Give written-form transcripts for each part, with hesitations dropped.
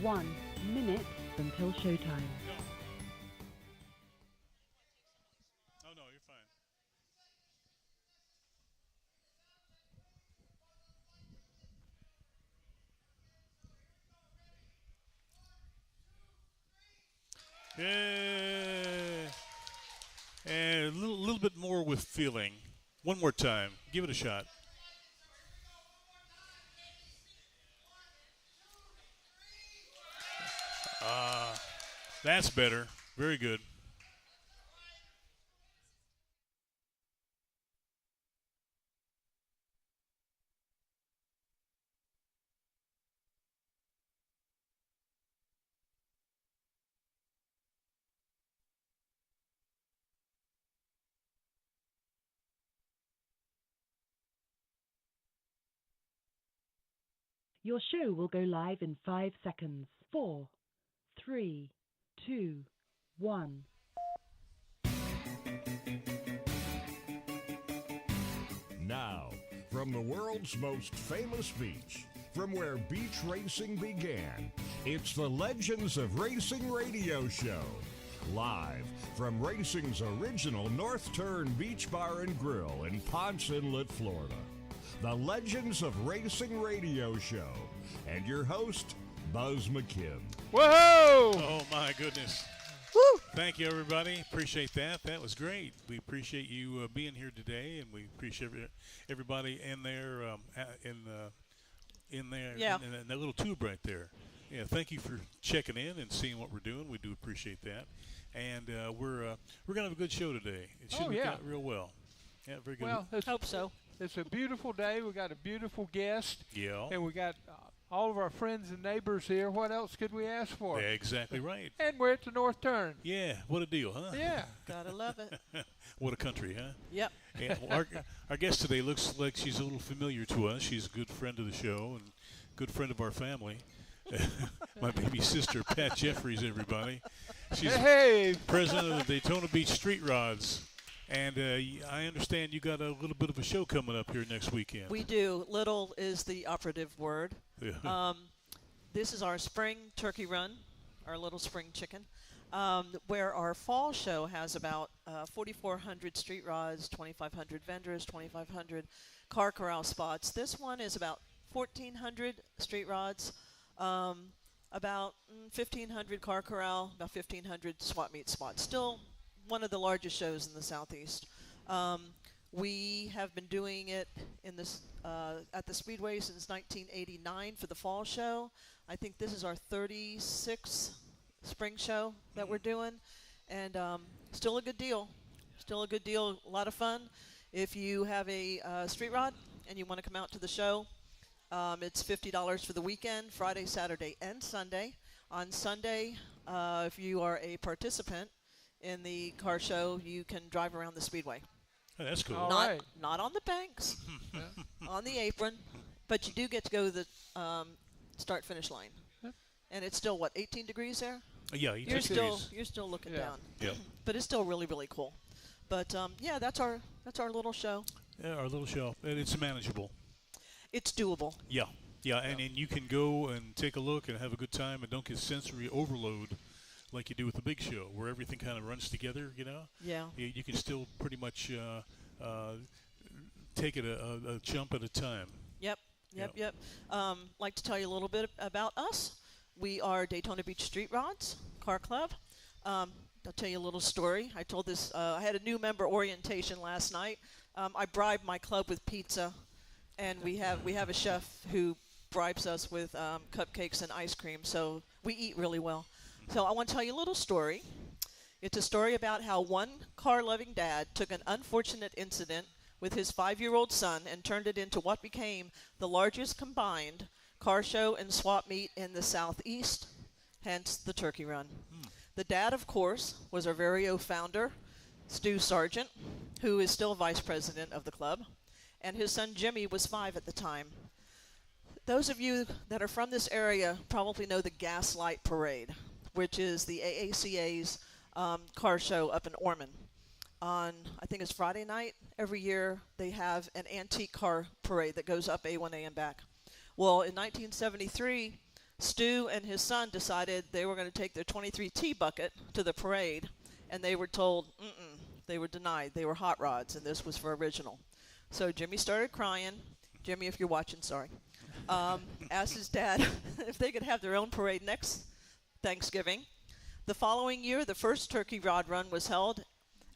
1 minute until showtime. Go. Oh, no, you're fine. Yeah. And a little bit more with feeling. One more time. Give it a shot. That's better. Very good. Your show will go live in 5 seconds. 4, 3, 2, 1. Now, from the world's most famous beach, from where beach racing began, it's the Legends of Racing radio show. Live from racing's original North Turn Beach Bar and Grill in Ponce Inlet, Florida. The Legends of Racing radio show. And your host, Buzz McKim. Whoa! Oh, my goodness. Woo! Thank you, everybody. Appreciate that. That was great. We appreciate you being here today, and we appreciate everybody in there, in there, Yeah. in that little tube right there. Yeah, thank you for checking in and seeing what we're doing. We do appreciate that, and we're gonna have a good show today. It should work out real well. Yeah, very good. Well, Hope so. it's a beautiful day. We got a beautiful guest, Yeah. and we got all of our friends and neighbors here. What else could we ask for? Yeah, exactly right. And we're at the North Turn. Yeah, what a deal, huh? Yeah. Gotta love it. What a country, huh? Yep. Yeah, well, our guest today looks like she's a little familiar to us. She's a good friend of the show and good friend of our family. My baby sister, Pat Jeffries, everybody. She's Hey! president of the Daytona Beach Street Rods. And I understand you got a little bit of a show coming up here next weekend. We do. Little is the operative word. Yeah. This is our spring turkey run, our little spring chicken, where our fall show has about 4,400 street rods, 2,500 vendors, 2,500 car corral spots. This one is about 1,400 street rods, about 1,500 car corral, about 1,500 swap meet spots. Still one of the largest shows in the Southeast. We have been doing it in this at the Speedway since 1989 for the fall show. I think this is our 36th spring show that we're doing, and still a good deal. Still a good deal, a lot of fun. If you have a street rod and you want to come out to the show, it's $50 for the weekend, Friday, Saturday, and Sunday. On Sunday, if you are a participant in the car show, you can drive around the Speedway. Oh, that's cool. All Not right. not on the banks, on the apron, but you do get to go to the start-finish line. And it's still, what, 18 degrees there? Yeah, You're still looking Yeah. down. Yeah. But it's still really, really cool. But yeah, that's our little show. Yeah, our little show. And it's manageable. It's doable. Yeah. Yeah, and you can go and take a look and have a good time and don't get sensory overload like you do with the big show, where everything kind of runs together, you know? Yeah. You can still pretty much take it a jump at a time. Yep. Like to tell you a little bit about us. We are Daytona Beach Street Rods Car Club. I'll tell you a little story. I told this. I had a new member orientation last night. I bribed my club with pizza, and we have a chef who bribes us with cupcakes and ice cream. So we eat really well. So I want to tell you a little story. It's a story about how one car-loving dad took an unfortunate incident with his 5-year-old son and turned it into what became the largest combined car show and swap meet in the Southeast, hence the Turkey Run. The dad, of course, was our very own founder, Stu Sargent, who is still vice president of the club, and his son Jimmy was 5 at the time. Those of you that are from this area probably know the Gaslight Parade, which is the AACA's car show up in Ormond. On, I think it's Friday night, every year they have an antique car parade that goes up A1A and back. Well, in 1973, Stu and his son decided they were going to take their 23T bucket to the parade, and they were told, they were denied. They were hot rods, and this was for original. So Jimmy started crying. Jimmy, if you're watching, sorry. Asked his dad if they could have their own parade next Thanksgiving. The following year, the first turkey rod run was held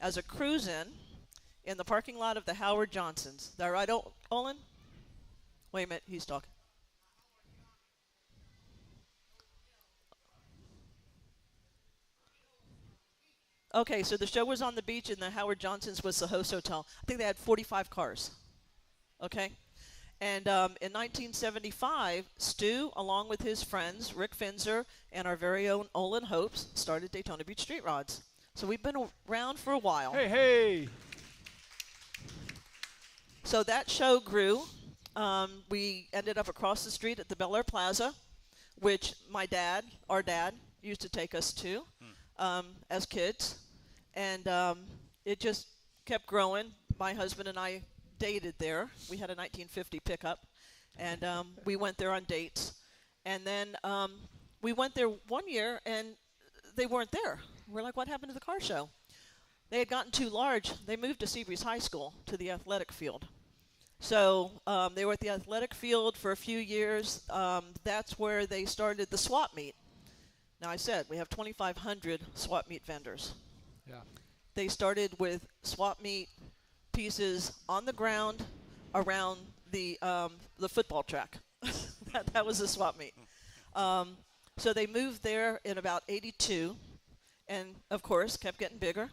as a cruise-in the parking lot of the Howard Johnsons. Is that right, Olin? Wait a minute, he's talking. Okay, so the show was on the beach, and the Howard Johnsons was the host hotel. I think they had 45 cars. Okay? And in 1975, Stu, along with his friends, Rick Finzer, and our very own Olin Hopes, started Daytona Beach Street Rods. So we've been around for a while. Hey, hey! So that show grew. We ended up across the street at the Bel Air Plaza, which our dad, used to take us to as kids. And it just kept growing. My husband and I dated there. We had a 1950 pickup, and we went there on dates. And then we went there one year, and they weren't there. We're like, what happened to the car show? They had gotten too large. They moved to Seabreeze High School, to the athletic field. So they were at the athletic field for a few years. That's where they started the swap meet. Now, I said we have 2,500 swap meet vendors. Yeah. They started with swap meet pieces on the ground around the football track. that was the swap meet. So they moved there in about 82, and, of course, kept getting bigger.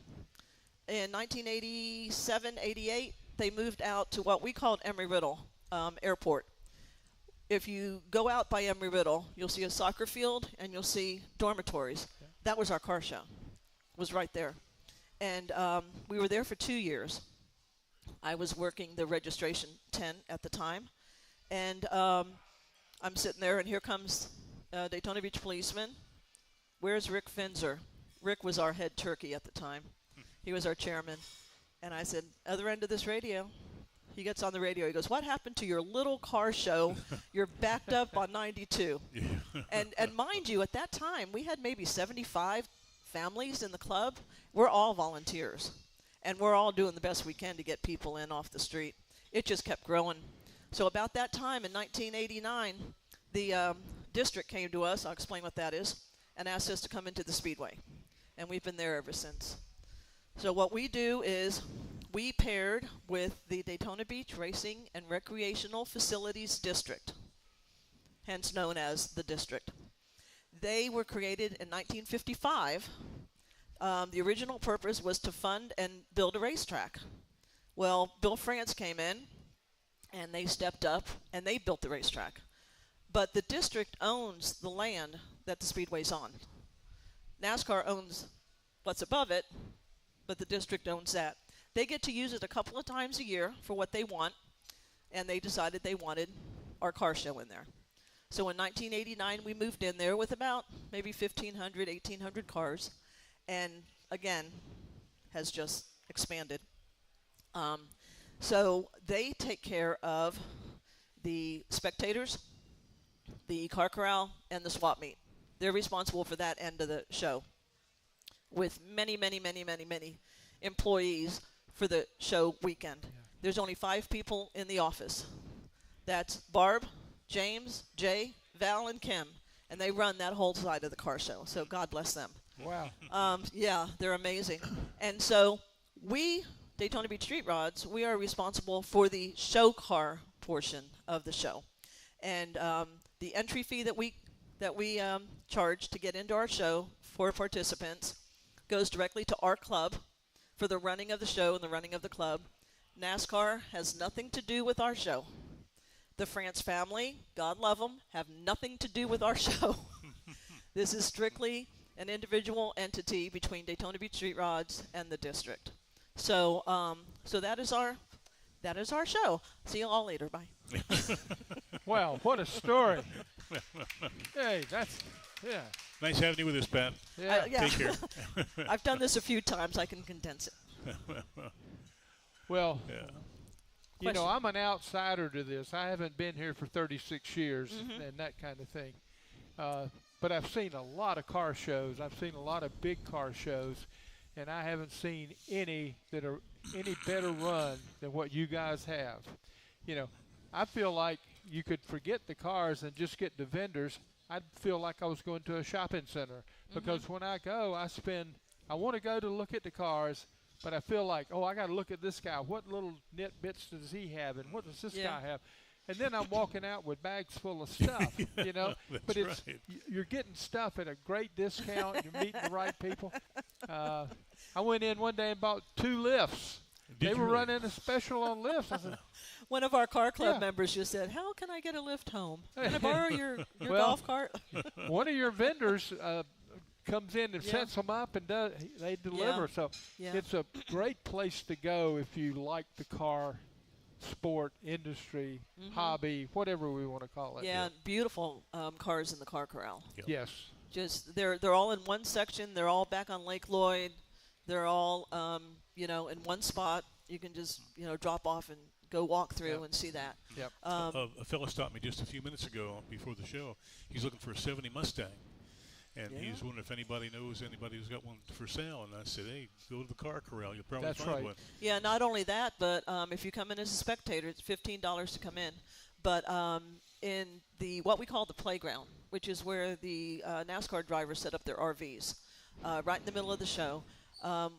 In 1987, 88, they moved out to what we called Embry-Riddle Airport. If you go out by Embry-Riddle, you'll see a soccer field and you'll see dormitories. Yeah. That was our car show. It was right there. And we were there for 2 years. I was working the registration tent at the time. And I'm sitting there, and here comes Daytona Beach policeman. Where's Rick Finzer? Rick was our head turkey at the time. He was our chairman. And I said, other end of this radio. He gets on the radio. He goes, what happened to your little car show? You're backed up on 92. Yeah. And mind you, at that time, we had maybe 75 families in the club. We're all volunteers. And we're all doing the best we can to get people in off the street. It just kept growing. So about that time in 1989, the district came to us, I'll explain what that is, and asked us to come into the Speedway. And we've been there ever since. So what we do is we paired with the Daytona Beach Racing and Recreational Facilities District, hence known as the district. They were created in 1955. The original purpose was to fund and build a racetrack. Well, Bill France came in, and they stepped up, and they built the racetrack. But the district owns the land that the Speedway's on. NASCAR owns what's above it, but the district owns that. They get to use it a couple of times a year for what they want, and they decided they wanted our car show in there. So in 1989, we moved in there with about maybe 1,500, 1,800 cars, and again, has just expanded. So they take care of the spectators, the car corral, and the swap meet. They're responsible for that end of the show, with many, many, many, many, many employees for the show weekend. Yeah. There's only 5 people in the office. That's Barb, James, Jay, Val, and Kim, and they run that whole side of the car show, so God bless them. Wow. Yeah, they're amazing. And so we, Daytona Beach Street Rods, we are responsible for the show car portion of the show. And the entry fee that we charge to get into our show for participants goes directly to our club for the running of the show and the running of the club. NASCAR has nothing to do with our show. The France family, God love them, have nothing to do with our show. This is strictly an individual entity between Daytona Beach Street Rods and the district. So so that is our show. See you all later. Bye. Wow, what a story. Hey, yeah. Nice having you with us, Pat. Yeah. Yeah. Take care. I've done this a few times. I can condense it. Well, yeah. You know, I'm an outsider to this. I haven't been here for 36 years and that kind of thing. But I've seen a lot of car shows. I've seen a lot of big car shows, and I haven't seen any that are any better run than what you guys have. You know, I feel like you could forget the cars and just get the vendors. I'd feel like I was going to a shopping center because when I go, I want to go to look at the cars, but I feel like, oh, I got to look at this guy. What little nitbits does he have, and what does this guy have? And then I'm walking out with bags full of stuff, you know. But it's you're getting stuff at a great discount. You're meeting the right people. I went in one day and bought 2 lifts. They were running a special on lifts. I said, one of our car club members just said, "How can I get a lift home? Can I borrow your golf cart?" One of your vendors comes in and sets them up and they deliver. So it's a great place to go if you like the car sport industry, hobby, whatever we want to call it. Yeah, beautiful cars in the car corral. Yep. Yes. Just they're all in one section. They're all back on Lake Lloyd. They're all in one spot. You can just drop off and go walk through and see that. Yep. A fellow stopped me just a few minutes ago before the show. He's looking for a 70 Mustang. And he's wondering if anybody knows anybody who's got one for sale. And I said, hey, go to the car corral. You'll probably find one. Yeah, not only that, but if you come in as a spectator, it's $15 to come in. But in what we call the playground, which is where the NASCAR drivers set up their RVs, right in the middle of the show,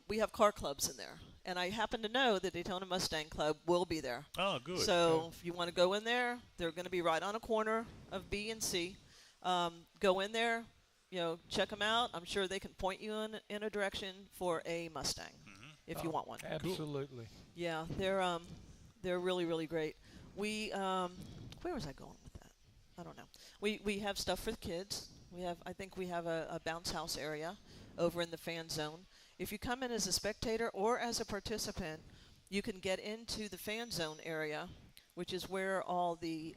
we have car clubs in there. And I happen to know the Daytona Mustang Club will be there. Oh, good. So if you want to go in there, they're going to be right on a corner of B and C. Go in there. Check them out. I'm sure they can point you in a direction for a Mustang if you want one. Absolutely. Yeah, they're really, really great. We where was I going with that? I don't know. We have stuff for the kids. I think we have a bounce house area over in the fan zone. If you come in as a spectator or as a participant, you can get into the fan zone area, which is where all the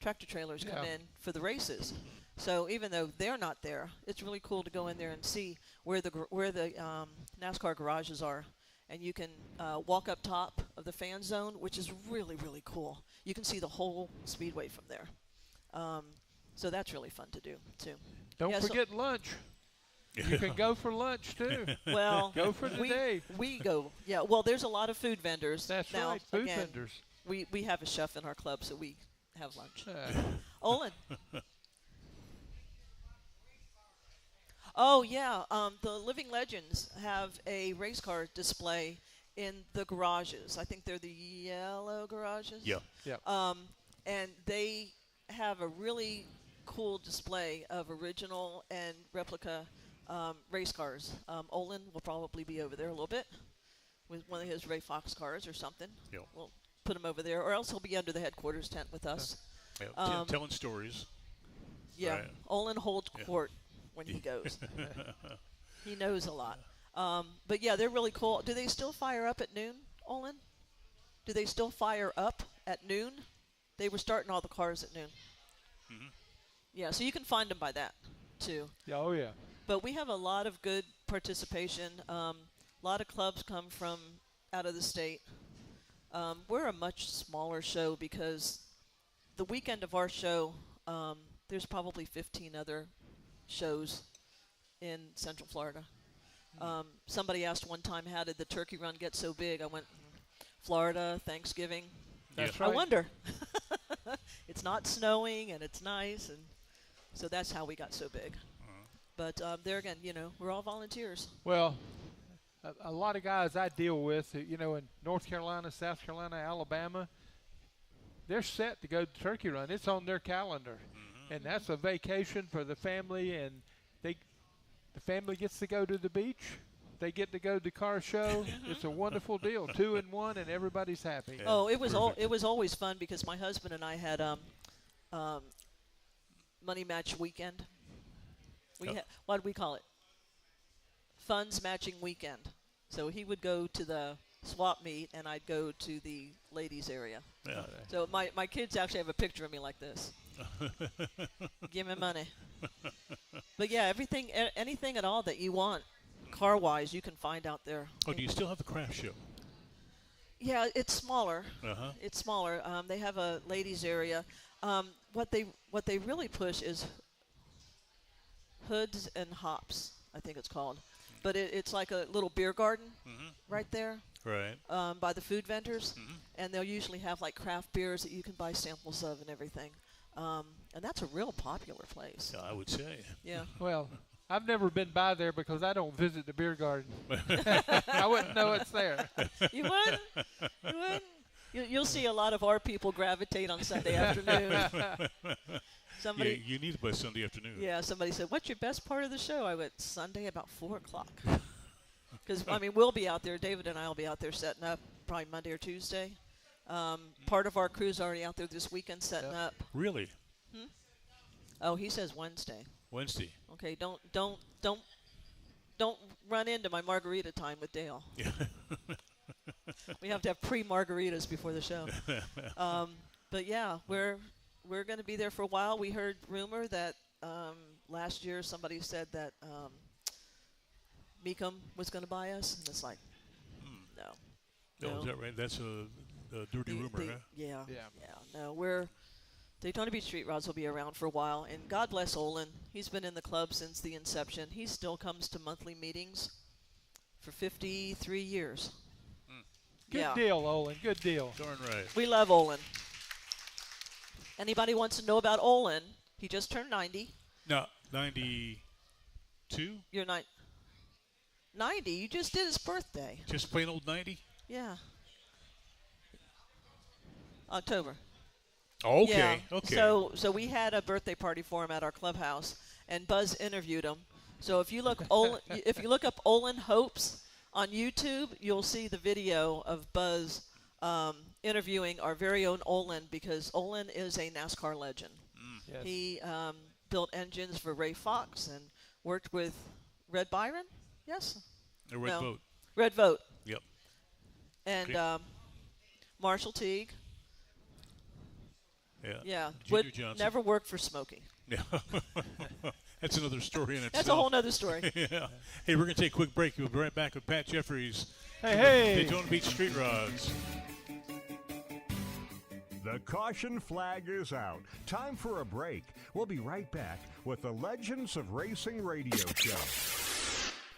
tractor trailers come in for the races. So even though they're not there, it's really cool to go in there and see where the NASCAR garages are. And you can walk up top of the fan zone, which is really, really cool. You can see the whole speedway from there. So that's really fun to do, too. Don't forget lunch. You can go for lunch, too. Well, go for the day. We go. Yeah, well, there's a lot of food vendors. That's now, right, food again, vendors. We have a chef in our club, so we have lunch. Olin. Oh, yeah. The Living Legends have a race car display in the garages. I think they're the yellow garages. Yeah. Yeah. And they have a really cool display of original and replica race cars. Olin will probably be over there a little bit with one of his Ray Fox cars or something. Yeah. We'll put him over there, or else he'll be under the headquarters tent with us. Yeah. Telling stories. Yeah. Right. Olin holds court when he goes. He knows a lot. But, yeah, they're really cool. Do they still fire up at noon, Olin? Do they still fire up at noon? They were starting all the cars at noon. Mm-hmm. Yeah, so you can find them by that, too. Yeah, oh, yeah. But we have a lot of good participation. A lot of clubs come from out of the state. We're a much smaller show because the weekend of our show, there's probably 15 other shows in Central Florida. Somebody asked one time, how did the turkey run get so big? I went, Florida, Thanksgiving. That's I wonder. It's not snowing, and it's nice, and so that's how we got so big. But there again, we're all volunteers. Well, a lot of guys I deal with, in North Carolina, South Carolina, Alabama, they're set to go to Turkey Run. It's on their calendar. And that's a vacation for the family, and the family gets to go to the beach. They get to go to the car show. It's a wonderful deal. 2 in 1, and everybody's happy. Yeah, it was always fun because my husband and I had money match weekend. What did we call it? Funds matching weekend. So he would go to the swap meet, and I'd go to the ladies area. Yeah. So my kids actually have a picture of me like this. Give me money. But yeah, anything at all that you want, car-wise, you can find out there. Oh, do you still have the craft show? Yeah, it's smaller. Uh-huh. It's smaller. They have a ladies area. What they really push is Hoods and Hops, I think it's called. But it's like a little beer garden right there. Right. By the food vendors. And they'll usually have like craft beers that you can buy samples of and everything. And that's a real popular place. Yeah, I would say. Yeah. Well, I've never been by there because I don't visit the beer garden. I wouldn't know it's there. You wouldn't? You wouldn't? You'll see a lot of our people gravitate on Sunday afternoon. Somebody, you need it by Sunday afternoon. Yeah, somebody said, "What's your best part of the show?" I went, "Sunday about 4 o'clock." Because, I mean, we'll be out there. David and I will be out there setting up probably Monday or Tuesday. Part of our crew's already out there this weekend setting up. Really? Oh, he says Wednesday. Wednesday. Okay, don't run into my margarita time with Dale. Yeah. We have to have pre-margaritas before the show. But yeah, we're going to be there for a while. We heard rumor that last year somebody said that Mecum was going to buy us, and it's like, no. Oh, is that right? That's a dirty rumor, huh? Yeah. No, Daytona Beach Street Rods will be around for a while, and God bless Olin. He's been in the club since the inception. He still comes to monthly meetings for 53 years. Good deal, Olin. Good deal. Darn right. We love Olin. Anybody wants to know about Olin? He just turned 90. No, 92? You're 90. You just did his birthday. Just plain old 90? Yeah. October. Oh, okay. Yeah. Okay. So we had a birthday party for him at our clubhouse, and Buzz interviewed him. So if you look if you look up Olin Hopes on YouTube, you'll see the video of Buzz interviewing our very own Olin, because Olin is a NASCAR legend. Yes. He built engines for Ray Fox and worked with Red Byron. Yes. A Red Boat. Red Vote. Yep. And Marshall Teague. Yeah. Yeah. Junior Johnson. Never worked for Smokey. Yeah. That's another story in itself. That's a whole other story. Yeah. Hey, we're going to take a quick break. We'll be right back with Pat Jeffries. Hey. Daytona Beach Street Rods. The caution flag is out. Time for a break. We'll be right back with the Legends of Racing radio show.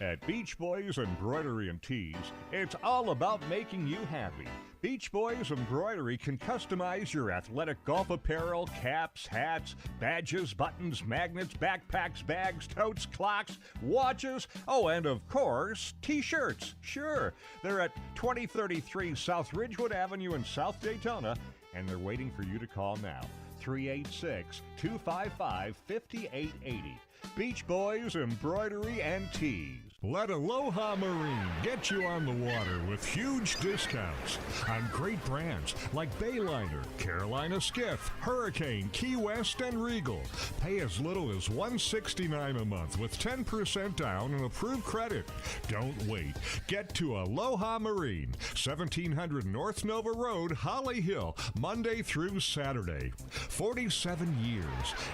At Beach Boys Embroidery and Tees, it's all about making you happy. Beach Boys Embroidery can customize your athletic golf apparel, caps, hats, badges, buttons, magnets, backpacks, bags, totes, clocks, watches, and of course, T-shirts. Sure, they're at 2033 South Ridgewood Avenue in South Daytona, and they're waiting for you to call now. 386-255-5880. Beach Boys Embroidery and Tees. Let Aloha Marine get you on the water with huge discounts on great brands like Bayliner, Carolina Skiff, Hurricane, Key West, and Regal. Pay as little as $169 a month with 10% down and approved credit. Don't wait. Get to Aloha Marine, 1700 North Nova Road, Holly Hill, Monday through Saturday. 47 years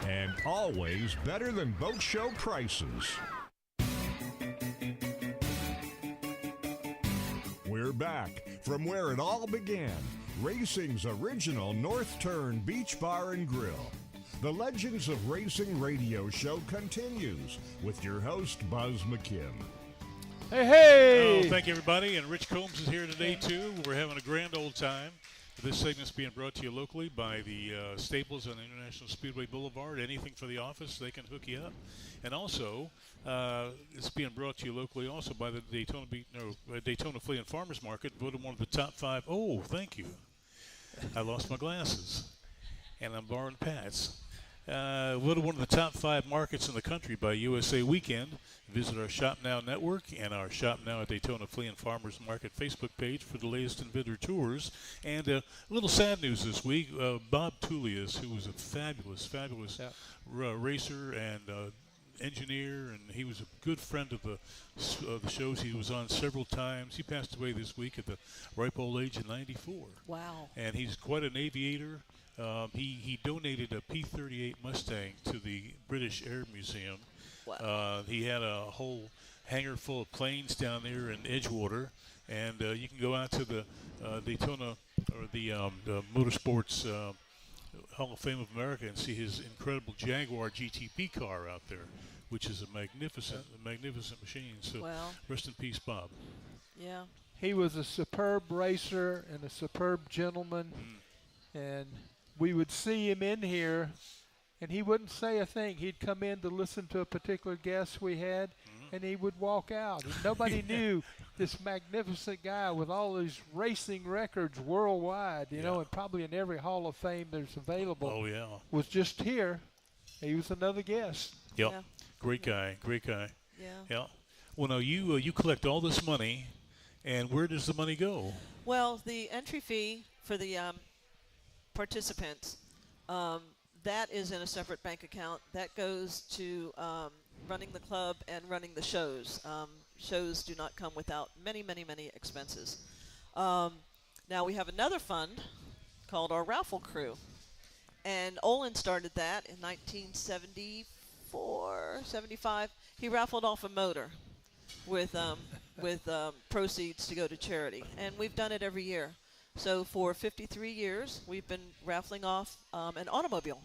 and always better than boat show prices. We're back from where it all began, racing's original North Turn Beach Bar and Grill. The Legends of Racing radio show continues with your host, Buzz McKim. Hey! Oh, thank you, everybody. And Rich Combs is here today, too. We're having a grand old time. This segment's being brought to you locally by the Staples on International Speedway Boulevard. Anything for the office, they can hook you up. And also, it's being brought to you locally also by the Daytona Flea and Farmers Market, voted one of the top 5. Oh, thank you. I lost my glasses, and I'm borrowing Pat's. Voted one of the top 5 markets in the country by USA Weekend. Visit our Shop Now network and our Shop Now at Daytona Flea and Farmers Market Facebook page for the latest in vendor tours. And a little sad news this week. Bob Tullius, who was a fabulous racer and engineer, and he was a good friend of the shows he was on several times. He passed away this week at the ripe old age of 94. Wow. And he's quite an aviator. He donated a P-38 Mustang to the British Air Museum. Wow. He had a whole hangar full of planes down there in Edgewater, and you can go out to the Daytona or the motorsports Hall of Fame of America and see his incredible Jaguar GTP car out there, which is a magnificent machine. So Well, rest in peace, Bob. yeah. He was a superb racer and a superb gentleman, and we would see him in here, and he wouldn't say a thing. He'd come in to listen to a particular guest we had, and he would walk out. And nobody knew this magnificent guy with all these racing records worldwide, you know, and probably in every Hall of Fame there's available. Oh, yeah. Was just here. He was another guest. Yep. Yeah. Great guy. Yeah. Yeah. Well, now you collect all this money, and where does the money go? Well, the entry fee for the participants, that is in a separate bank account. That goes to running the club and running the shows. Shows do not come without many, many, many expenses. Now we have another fund called our raffle crew. And Olin started that in 1974, 75. He raffled off a motor with proceeds to go to charity. And we've done it every year. So for 53 years, we've been raffling off an automobile.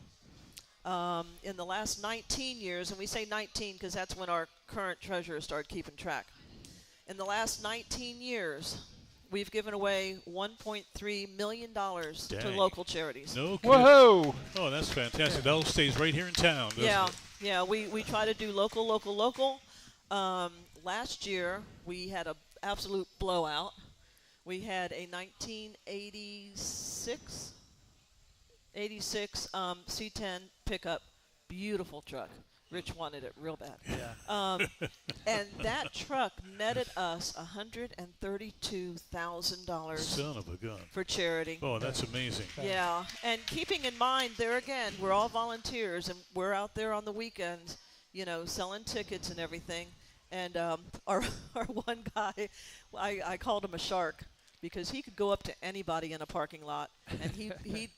In the last 19 years, and we say 19 because that's when our current treasurer started keeping track. In the last 19 years, we've given away $1.3 million to local charities. No kidding. Whoa! Oh, that's fantastic. That all stays right here in town, doesn't it? Yeah, we try to do local. Last year, we had an absolute blowout. We had a 1986 C10 pickup, beautiful truck. Rich wanted it real bad. Yeah. And that truck netted us $132,000 Son of a gun. for charity. Oh, that's amazing. Yeah, and keeping in mind, there again, we're all volunteers, and we're out there on the weekends, you know, selling tickets and everything. And our one guy, I called him a shark because he could go up to anybody in a parking lot, and he'd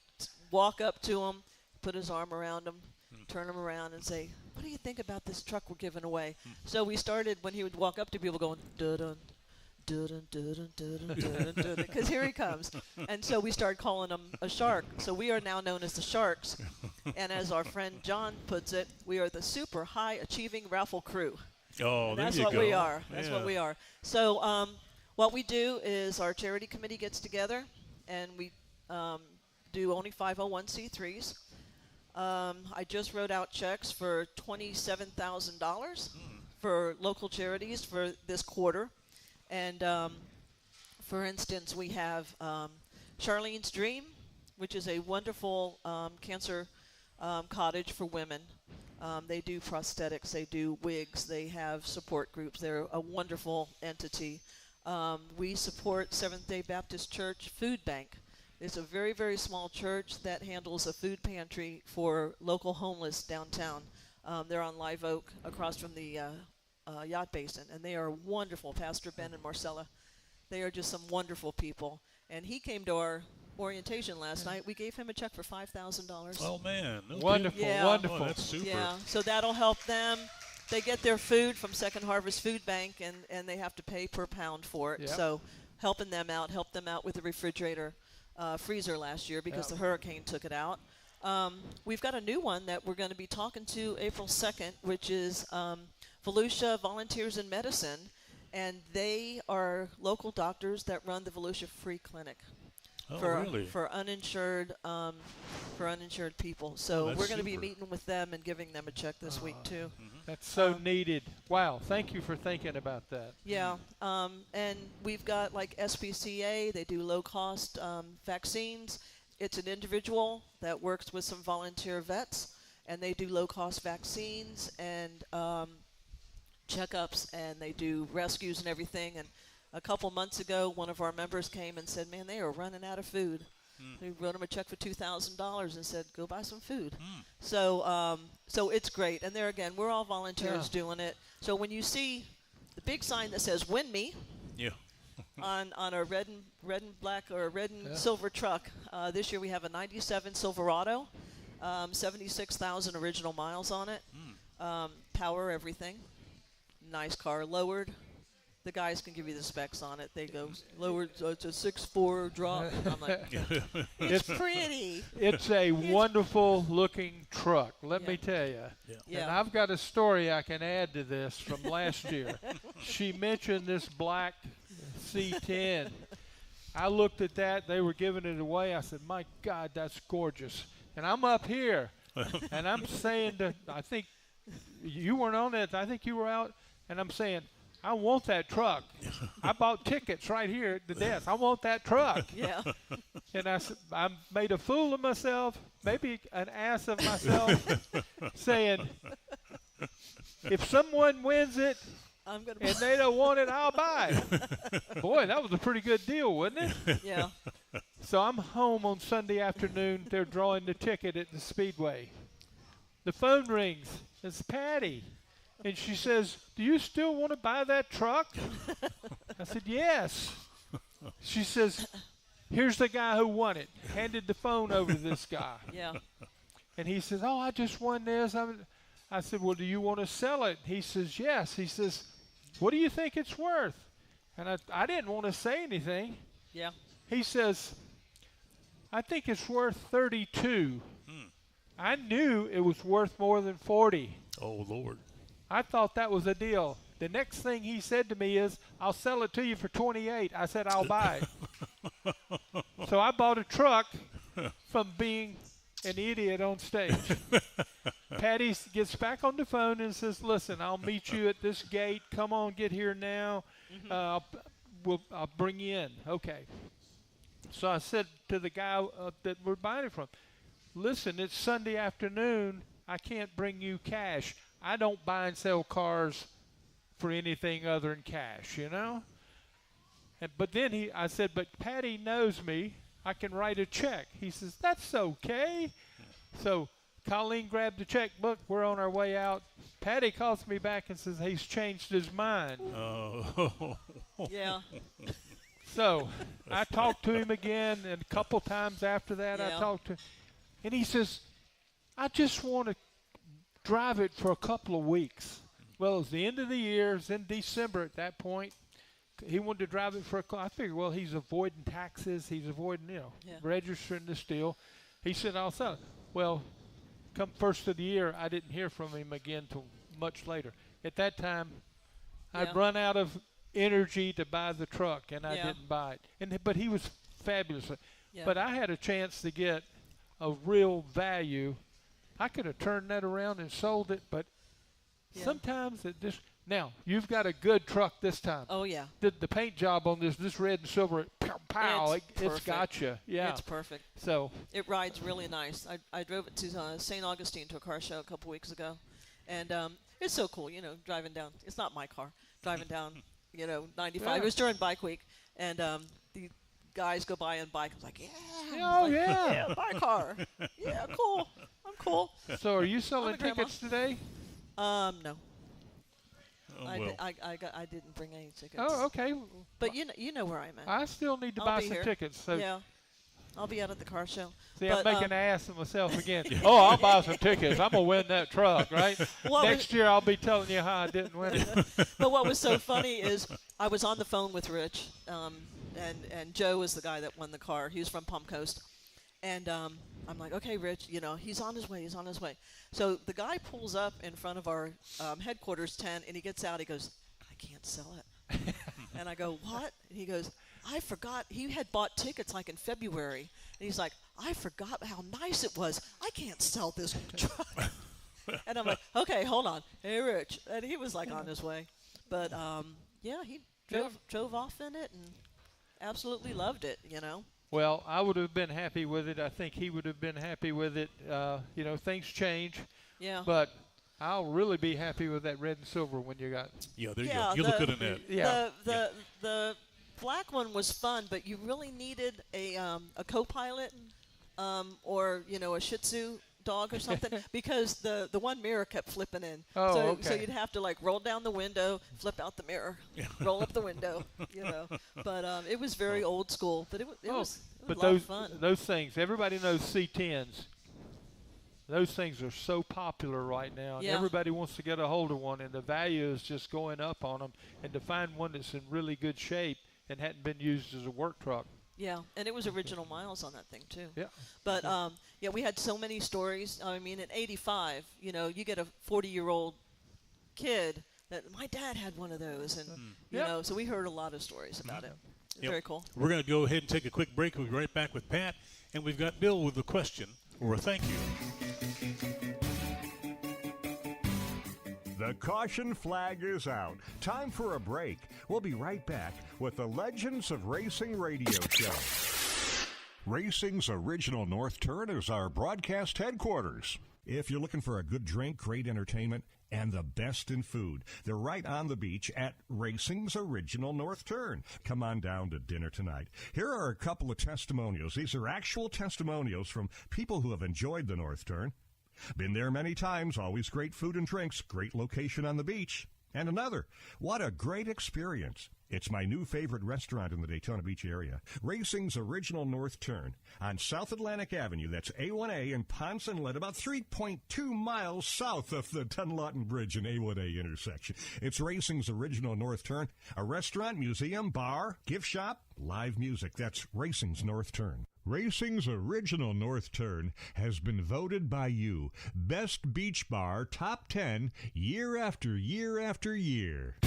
walk up to him, put his arm around him, turn him around, and say, "What do you think about this truck we're giving away?" So we started when he would walk up to people going, "Dun dun dun dun dun," because here he comes. And so we started calling him a shark. So we are now known as the Sharks. And as our friend John puts it, we are the super high achieving raffle crew. Oh, And there that's you what go. we are. That's Yeah. what we are. So what we do is our charity committee gets together, and we do only 501c3s. I just wrote out checks for $27,000 for local charities for this quarter. And, for instance, we have Charlene's Dream, which is a wonderful cancer cottage for women. They do prosthetics, they do wigs, they have support groups. They're a wonderful entity. We support Seventh-day Baptist Church Food Bank. It's a very, very small church that handles a food pantry for local homeless downtown. They're on Live Oak across from the yacht basin, and they are wonderful. Pastor Ben and Marcella, they are just some wonderful people. And he came to our orientation last night. We gave him a check for $5,000. Oh, man. No Wonderful, kidding. Yeah. wonderful. Oh, that's super. Yeah, so that'll help them. They get their food from Second Harvest Food Bank, and they have to pay per pound for it. Yep. So helping them out, help them out with the refrigerator freezer last year because the hurricane took it out. We've got a new one that we're going to be talking to April 2nd, which is Volusia Volunteers in Medicine, and they are local doctors that run the Volusia Free Clinic. Oh, For, really? for uninsured people. So that's we're going to be super. meeting with them and giving them a check this week too. That's so needed. Wow, thank you for thinking about that. Yeah, and we've got like SPCA. They do low-cost vaccines. It's an individual that works with some volunteer vets, and they do low-cost vaccines and checkups, and they do rescues and everything. And a couple months ago, one of our members came and said, "Man, they are running out of food." We wrote him a check for $2,000 and said, "Go buy some food." So it's great. And there again, we're all volunteers doing it. So when you see the big sign that says "Win Me" Yeah. on a red and black or a red and silver truck, this year we have a '97 Silverado, 76,000 original miles on it, power everything, nice car, lowered. the guys can give you the specs on it. They go lower, so it's a 6.4 drop. And I'm like, it's pretty. It's a wonderful looking truck, let me tell you. Yeah. And I've got a story I can add to this from last year. She mentioned this black C10. I looked at that. They were giving it away. I said, my God, that's gorgeous. And I'm up here, and I'm saying to, I think you weren't on it. I think you were out, and I'm saying, I want that truck. I bought tickets right here at the desk. I want that truck. Yeah. And I made a fool of myself, maybe an ass of myself, saying, if someone wins it I'm gonna and they don't want it, I'll buy it. Boy, that was a pretty good deal, wasn't it? Yeah. So I'm home on Sunday afternoon. They're drawing the ticket at the Speedway. The phone rings. It's Patty. And she says, do you still want to buy that truck? I said, yes. She says, here's the guy who won it. Handed the phone over to this guy. Yeah. And he says, oh, I just won this. I said, well, do you want to sell it? He says, yes. He says, what do you think it's worth? And I didn't want to say anything. Yeah. He says, I think it's worth 32. I knew it was worth more than 40. Oh, Lord. I thought that was a deal. The next thing he said to me is, I'll sell it to you for 28. I said, I'll buy it. So I bought a truck from being an idiot on stage. Patty gets back on the phone and says, listen, I'll meet you at this gate. Come on, get here now. I'll bring you in. Okay. So I said to the guy that we're buying it from, listen, it's Sunday afternoon. I can't bring you cash. I don't buy and sell cars for anything other than cash, you know? But then I said, but Patty knows me. I can write a check. He says, that's okay. So Colleen grabbed the checkbook. We're on our way out. Patty calls me back and says he's changed his mind. Oh. Yeah. So I talked to him again, and a couple times after that I talked to him. And he says, I just want to drive it for a couple of weeks. Well, it was the end of the year. It was in December at that point. He wanted to drive it for I figured, well, he's avoiding taxes. He's avoiding, registering this deal. He said, I'll sell it. Well, come first of the year, I didn't hear from him again till much later. At that time, I'd run out of energy to buy the truck, and I didn't buy it. But he was fabulous. Yeah. But I had a chance to get a real value. I could have turned that around and sold it, but sometimes it just – now, you've got a good truck this time. Oh, yeah. The paint job on this red and silver, pow, it's got you. Yeah. It's perfect. So it rides really nice. I drove it to St. Augustine to a car show a couple weeks ago, and it's so cool, driving down. It's not my car. Driving down, 95. Yeah. It was during bike week, and the guys go by on bike. I was like, Oh, like, yeah. my car. Yeah, cool. I'm cool. So are you selling grandma. tickets today? No. Oh, I, well. I didn't bring any tickets. Oh, okay. But you know where I'm at. I still need to I'll buy be some here. tickets. So Yeah. I'll be out at the car show. see, But, I'm making an ass of myself again. Oh, I'll buy some tickets. I'm going to win that truck, right? Next year I'll be telling you how I didn't win it. But what was so funny is I was on the phone with Rich, and Joe was the guy that won the car. He was from Palm Coast. And I'm like, okay, Rich, he's on his way. He's on his way. So the guy pulls up in front of our headquarters tent, and he gets out. He goes, I can't sell it. And I go, what? And he goes, I forgot. He had bought tickets like in February. And he's like, I forgot how nice it was. I can't sell this truck. And I'm like, okay, hold on. Hey, Rich. And he was like on his way. But, he drove off in it and absolutely loved it, Well, I would have been happy with it. I think he would have been happy with it. Things change. Yeah. But I'll really be happy with that red and silver one you got. Yeah, there you go. You look good in that. Yeah. The black one was fun, but you really needed a co-pilot or, a Shih Tzu dog or something because the one mirror kept flipping in. Oh, so, okay. So you'd have to, roll down the window, flip out the mirror, roll up the window, But it was very old school, but it was a But lot of fun. those things, everybody knows C10s. Those things are so popular right now, and Yeah. everybody wants to get a hold of one, and the value is just going up on them. And to find one that's in really good shape and hadn't been used as a work truck. Yeah, and it was original miles on that thing too. Yeah. But yeah, we had so many stories. I mean, in '85, you know, you get a 40-year-old kid that my dad had one of those, and you Yep. know, so we heard a lot of stories about it. Yep. Very cool. We're going to go ahead and take a quick break. We'll be right back with Pat, and we've got Bill with a question or a thank you. The caution flag is out. Time for a break. We'll be right back with the Legends of Racing radio show. Racing's original North Turn is our broadcast headquarters. If you're looking for a good drink, great entertainment, and the best in food, they're right on the beach at Racing's original North Turn. Come on down to dinner tonight. Here are a couple of testimonials. These are actual testimonials from people who have enjoyed the North Turn. Been there many times, always great food and drinks, great location on the beach. And another, what a great experience. It's my new favorite restaurant in the Daytona Beach area, Racing's Original North Turn on South Atlantic Avenue. That's A1A in Ponce Inlet, about 3.2 miles south of the Dunlawton Bridge and A1A intersection. It's Racing's Original North Turn, a restaurant, museum, bar, gift shop, live music. That's Racing's North Turn. Racing's Original North Turn has been voted by you Best Beach Bar Top 10 year after year after year.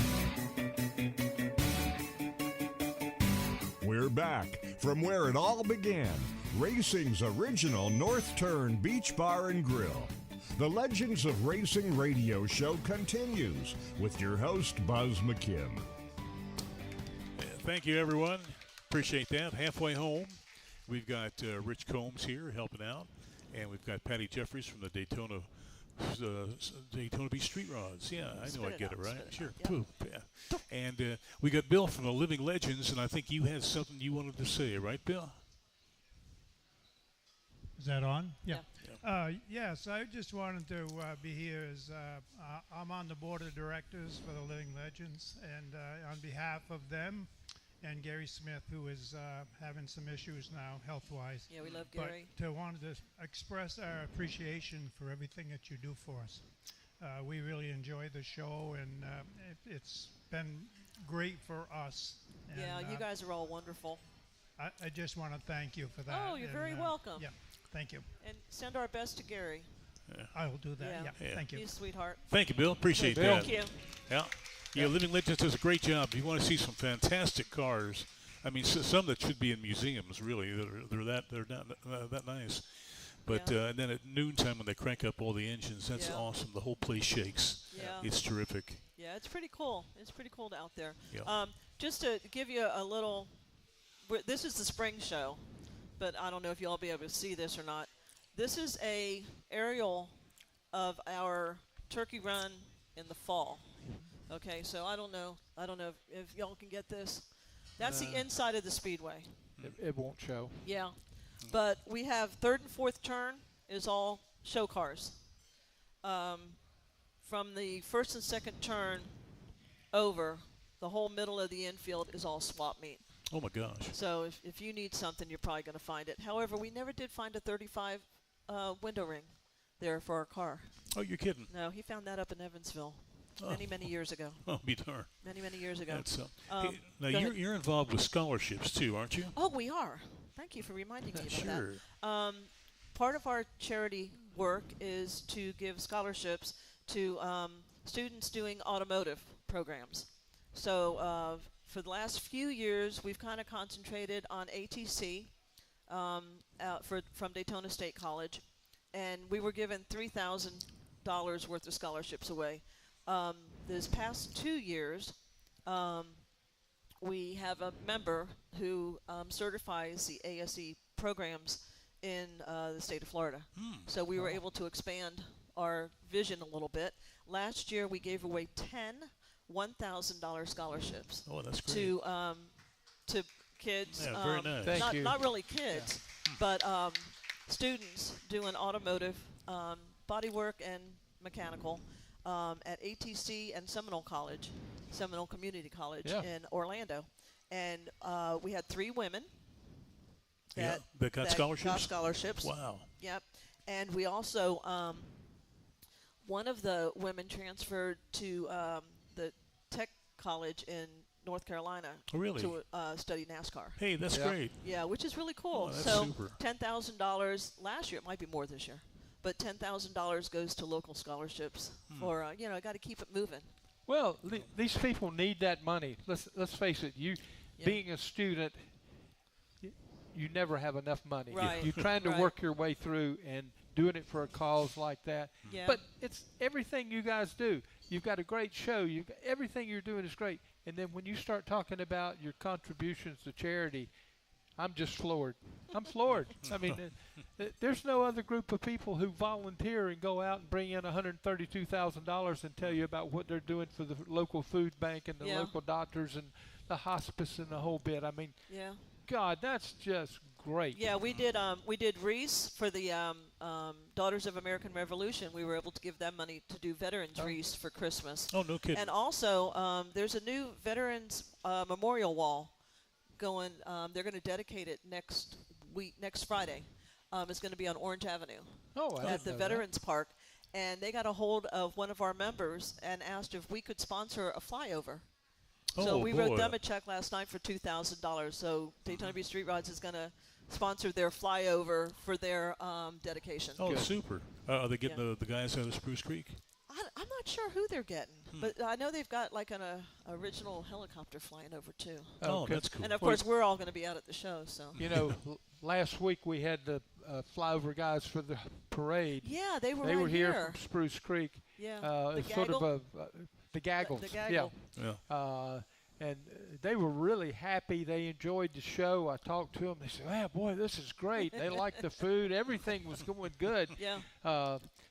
We're back from where it all began. Racing's Original North Turn Beach Bar and Grill. The Legends of Racing radio show continues with your host, Buzz McKim. Thank you, everyone. Appreciate that. Halfway home. We've got Rich Combs here helping out, and we've got Patty Jeffries from the Daytona Beach Street Rods. Yeah, I know I get it right. Sure. Poop. Yeah. And we got Bill from the Living Legends, and I think you had something you wanted to say, right, Bill? Is that on? Yeah. Yes, I just wanted to be here as I'm on the board of directors for the Living Legends, and on behalf of them and Gary Smith, who is having some issues now health-wise. Yeah, we love Gary. But wanted to express our appreciation for everything that you do for us. We really enjoy the show, and it's been great for us. And, Yeah, you guys are all wonderful. I just want to thank you for that. Oh, you're very welcome. Yeah, thank you. And send our best to Gary. I will do that. Yeah. Yeah, thank you. You sweetheart. Thank you, Bill. Appreciate Bill. that. Thank you. Yeah. Yeah, Living Legends does a great job. You want to see some fantastic cars. I mean, some that should be in museums, really. They're that nice. But Yeah. and then at noontime when they crank up all the engines, that's Yeah. awesome. The whole place shakes. Yeah. It's terrific. Yeah, it's pretty cool. It's pretty cool out there. Yeah. Just to give you a little, this is the spring show, but I don't know if you'll be able to see this or not. This is a aerial of our turkey run in the fall. Okay, so I don't know if y'all can get this. That's the inside of the speedway. It won't show. Yeah, but we have third and fourth turn is all show cars. From the first and second turn over, the whole middle of the infield is all swap meet. Oh, my gosh. So if you need something, you're probably going to find it. However, we never did find a 35 window ring there for our car. Oh, you're kidding. No, he found that up in Evansville Oh. many years ago. Oh, be darned. Many years ago. That's, Um, now, go ahead. you're involved with scholarships, too, aren't you? Oh, we are. Thank you for reminding me about Sure. that. Part of our charity work is to give scholarships to students doing automotive programs. So for the last few years, we've kind of concentrated on ATC from Daytona State College, and we were given $3,000 worth of scholarships away. This past 2 years, we have a member who certifies the ASE programs in the state of Florida. So we were able to expand our vision a little bit. Last year, we gave away 10 $1,000 scholarships Oh, that's great. to kids. Yeah, very nice. Thank you. Not really kids, but students doing automotive, bodywork and mechanical at ATC and Seminole Community College Yeah. in Orlando. And we had 3 women That got scholarships? Got scholarships. Wow. Yep. And we also, one of the women transferred to the tech college in North Carolina Really? to study NASCAR. Hey, that's Yeah. great. Yeah, which is really cool. Oh, that's so super. $10,000 last year. It might be more this year, but $10,000 goes to local scholarships for got to keep it moving. Well, these people need that money. Let's face it. You, being a student, you never have enough money. Right. You're trying to Right. work your way through and doing it for a cause like that. Yeah. But it's everything you guys do. You've got a great show. Everything you're doing is great. And then when you start talking about your contributions to charity, I'm just floored. I'm floored. I mean, there's no other group of people who volunteer and go out and bring in $132,000 and tell you about what they're doing for the local food bank and the Yeah. local doctors and the hospice and the whole bit. I mean, Yeah. God, that's just great. Yeah, we did wreaths for the Daughters of American Revolution. We were able to give them money to do veterans wreaths for Christmas. Oh, no kidding. And also, there's a new veterans memorial wall going. They're going to dedicate it next Friday. It's going to be on Orange Avenue Oh, I at didn't the know Veterans Park. And they got a hold of one of our members and asked if we could sponsor a flyover. So Oh, we boy. wrote them a check last night for $2,000. So Daytona Beach Street Rods is going to sponsor their flyover for their dedication. Oh, Good. super. Are they getting the guys out of Spruce Creek? I'm not sure who they're getting, but I know they've got like an original helicopter flying over too. that. Oh, Okay. that's cool. And of course, we're all going to be out at the show. So You know, last week we had the flyover guys for the parade. yeah, they were They right were here from Spruce Creek. Yeah, the It's sort of gaggle? the gaggles. The gaggle. Yeah. And they were really happy. They enjoyed the show. I talked to them. They said, "Man, boy, this is great." They liked the food. Everything was going good. Yeah,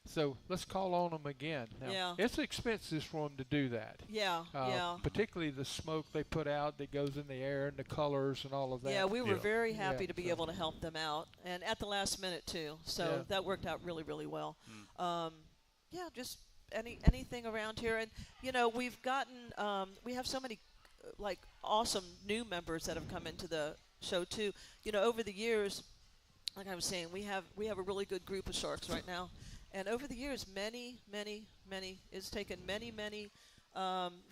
So let's call on them again. Now, Yeah. it's expensive for them to do that. yeah, yeah. Particularly the smoke they put out that goes in the air and the colors and all of that. Yeah, we were Yeah. very happy Yeah, to be so- able to help them out, and at the last minute too. So Yeah. that worked out really, really well. Yeah, just anything around here, and we've gotten we have so many like awesome new members that have come into the show too. Over the years, like I was saying, we have a really good group of sharks right now, and over the years, many it's taken many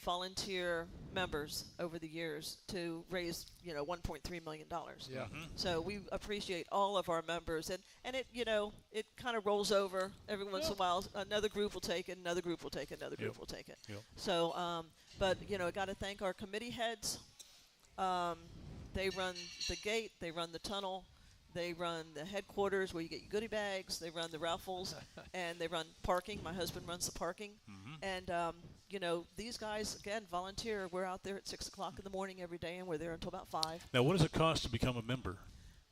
volunteer members over the years to raise $1.3 million. Yeah. So we appreciate all of our members, and it it kind of rolls over every once in a while. Another group will take it, another group will take it, another group will take it. Yep. So, but I got to thank our committee heads. They run the gate, they run the tunnel, they run the headquarters where you get your goodie bags. They run the raffles, and they run parking. My husband runs the parking, and these guys again volunteer. We're out there at 6 o'clock in the morning every day, and we're there until about 5. Now, what does it cost to become a member?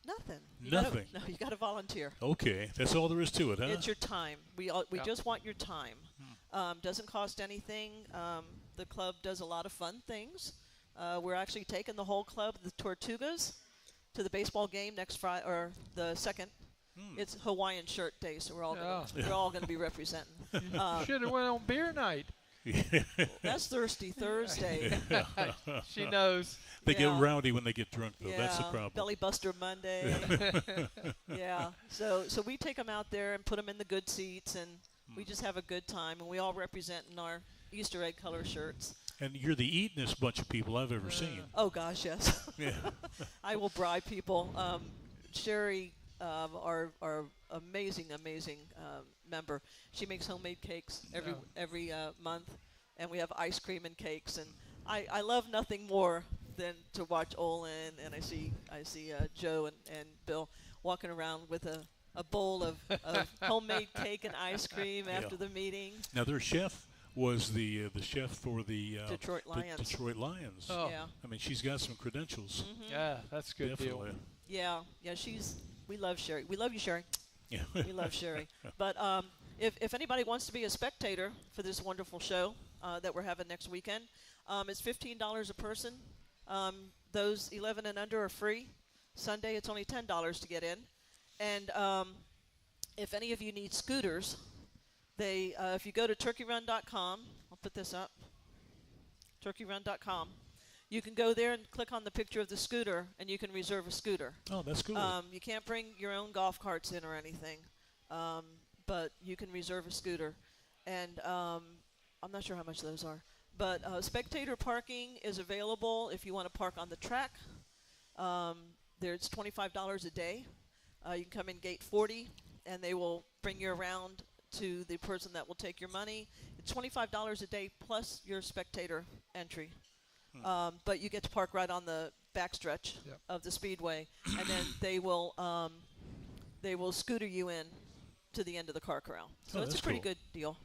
Nothing. Nothing. No, you got to volunteer. Okay, that's all there is to it, huh? It's your time. We Yeah. just want your time. Doesn't cost anything. The club does a lot of fun things. We're actually taking the whole club, the Tortugas, to the baseball game next Friday or the 2nd. It's Hawaiian Shirt Day, so we're all going to be representing. Should have went on beer night. That's Thirsty Thursday. She knows. They Yeah. get rowdy when they get drunk, though. Yeah, That's the problem. Belly Buster Monday. Yeah, so we take them out there and put them in the good seats, and we just have a good time, and we all represent in our Easter egg color shirts. And you're the eatingest bunch of people I've ever seen. Oh gosh, yes. Yeah. I will bribe people. Sherry, our amazing member, she makes homemade cakes every month, and we have ice cream and cakes, and I love nothing more than to watch Olin, and I see Joe and Bill walking around with a bowl of homemade cake and ice cream after the meeting. Now, their chef was the chef for the Detroit Lions. The Detroit Lions. Oh. Yeah. I mean, she's got some credentials. Yeah, that's a good deal. Definitely. Yeah, we love Sherry. We love you, Sherry. Yeah. We love Sherry. But if anybody wants to be a spectator for this wonderful show that we're having next weekend, it's $15 a person. Those 11 and under are free. Sunday, it's only $10 to get in. And if any of you need scooters, if you go to turkeyrun.com, I'll put this up, turkeyrun.com, you can go there and click on the picture of the scooter, and you can reserve a scooter. Oh, that's cool. You can't bring your own golf carts in or anything. but you can reserve a scooter. And I'm not sure how much those are. But spectator parking is available if you want to park on the track. There's $25 a day. You can come in gate 40, and they will bring you around to the person that will take your money. It's $25 a day plus your spectator entry. But you get to park right on the backstretch of the speedway, and then they will scooter you in to the end of the car corral. So it's a pretty good deal.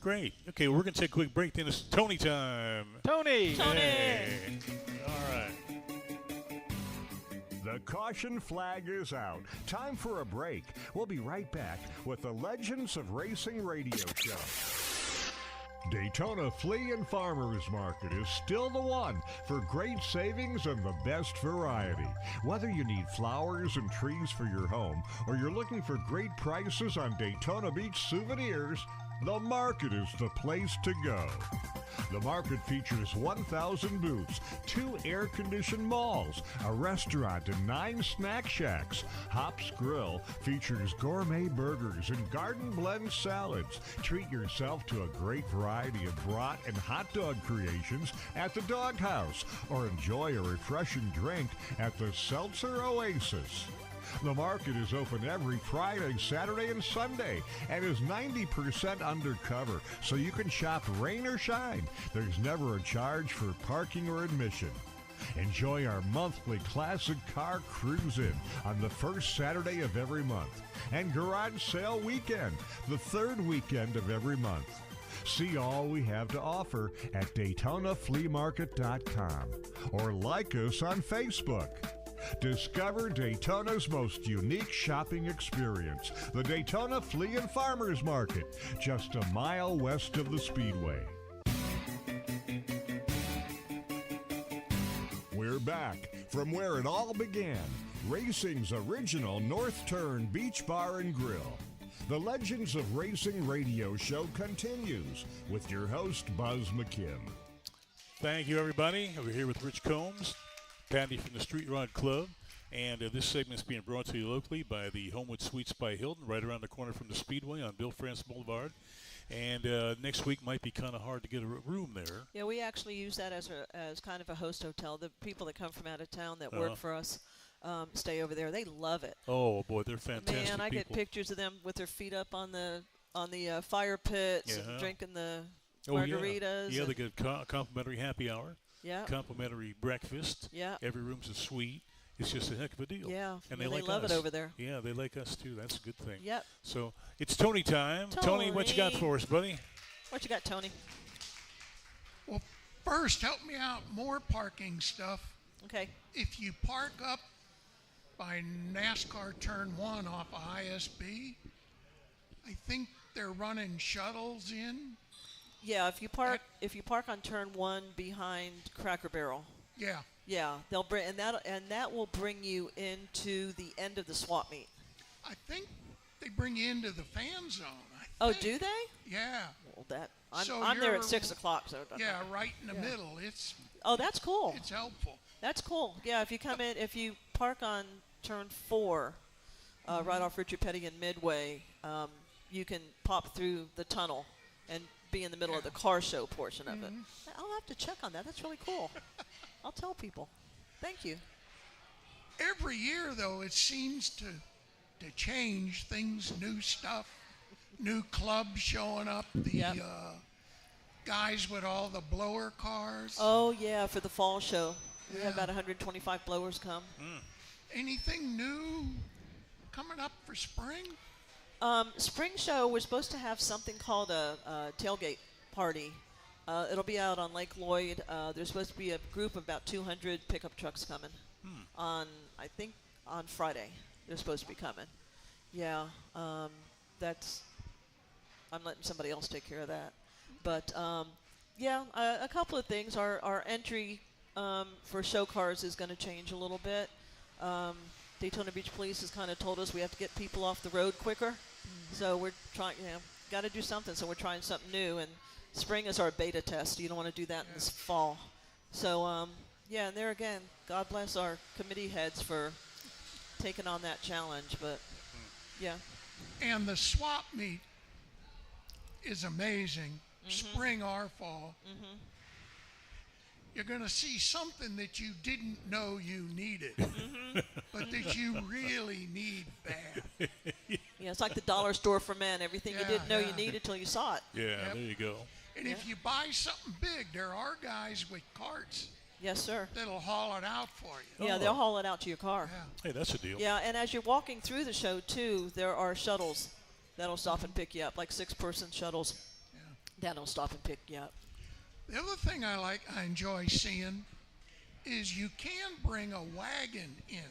Great. Okay, we're going to take a quick break. Then it's Tony time. Tony! Hey. All right. The caution flag is out. Time for a break. We'll be right back with the Legends of Racing radio show. Daytona Flea and Farmers Market is still the one for great savings and the best variety. Whether you need flowers and trees for your home or you're looking for great prices on Daytona Beach souvenirs, the market is the place to go. The market features 1,000 booths, 2 air-conditioned malls, a restaurant, and 9 snack shacks. Hop's Grill features gourmet burgers and garden blend salads. Treat yourself to a great variety of brat and hot dog creations at the Dog House, or enjoy a refreshing drink at the Seltzer Oasis. The market is open every Friday, Saturday, and Sunday, and is 90% undercover, so you can shop rain or shine. There's never a charge for parking or admission. Enjoy our monthly classic car cruise-in on the first Saturday of every month, and garage sale weekend, the third weekend of every month. See all we have to offer at DaytonaFleaMarket.com or like us on Facebook. Discover Daytona's most unique shopping experience, the Daytona Flea and Farmers Market, just a mile west of the Speedway. We're back from where it all began, racing's original North Turn Beach Bar and Grill. The Legends of Racing radio show continues with your host, Buzz McKim. Thank you, everybody. We're here with Rich Combs, Patty from the Street Rod Club, and this segment is being brought to you locally by the Homewood Suites by Hilton, right around the corner from the Speedway on Bill France Boulevard. And next week might be kind of hard to get a room there. Yeah, we actually use that as kind of a host hotel. The people that come from out of town that work for us stay over there. They love it. Oh boy, they're fantastic. Man, I get pictures of them with their feet up on the fire pits and drinking the margaritas. Yeah, they get a complimentary happy hour. Yeah. Complimentary breakfast. Yeah. Every room's a suite. It's just a heck of a deal. Yeah. And they like love us. it over there. Yeah, they like us too. That's a good thing. Yep. So it's Tony time. Tony, what you got for us, buddy? What you got, Tony? Well, first, help me out. More parking stuff. Okay. If you park up by NASCAR Turn 1 off of ISB, I think they're running shuttles in. Yeah, if you park on turn 1 behind Cracker Barrel. Yeah. Yeah, they'll bring and that will bring you into the end of the swap meet. I think they bring you into the fan zone. Oh, do they? Yeah. Well, I'm there at 6 o'clock, so. Yeah, right in the middle. Oh, that's cool. It's helpful. That's cool. Yeah, if you park on turn 4, right off Richard Petty and Midway, you can pop through the tunnel and be in the middle of the car show portion of it. I'll have to check on that. That's really cool. I'll tell people. Thank you. Every year, though, it seems to change things, new stuff, new clubs showing up, the guys with all the blower cars. Oh, yeah, for the fall show. We have about 125 blowers come. Anything new coming up for spring? Spring show, we're supposed to have something called a tailgate party. It'll be out on Lake Lloyd. There's supposed to be a group of about 200 pickup trucks coming on Friday. They're supposed to be coming. Yeah, I'm letting somebody else take care of that. But, a couple of things. Our entry for show cars is going to change a little bit. Daytona Beach Police has kind of told us we have to get people off the road quicker. So we're trying, got to do something. So we're trying something new. And spring is our beta test. You don't want to do that in this fall. So, and there again, God bless our committee heads for taking on that challenge. But, And the swap meet is amazing, spring or fall. You're going to see something that you didn't know you needed, but that you really need bad. Yeah, it's like the dollar store for men. Everything you didn't know you Yeah. needed till you saw it. Yeah, there you go. And if you buy something big, there are guys with carts Yes, sir. that'll haul it out for you. Yeah, Oh. they'll haul it out to your car. Yeah. Hey, that's a deal. Yeah, and as you're walking through the show, too, there are shuttles that'll stop and pick you up, like 6-person shuttles that'll stop and pick you up. The other thing I enjoy seeing is you can bring a wagon in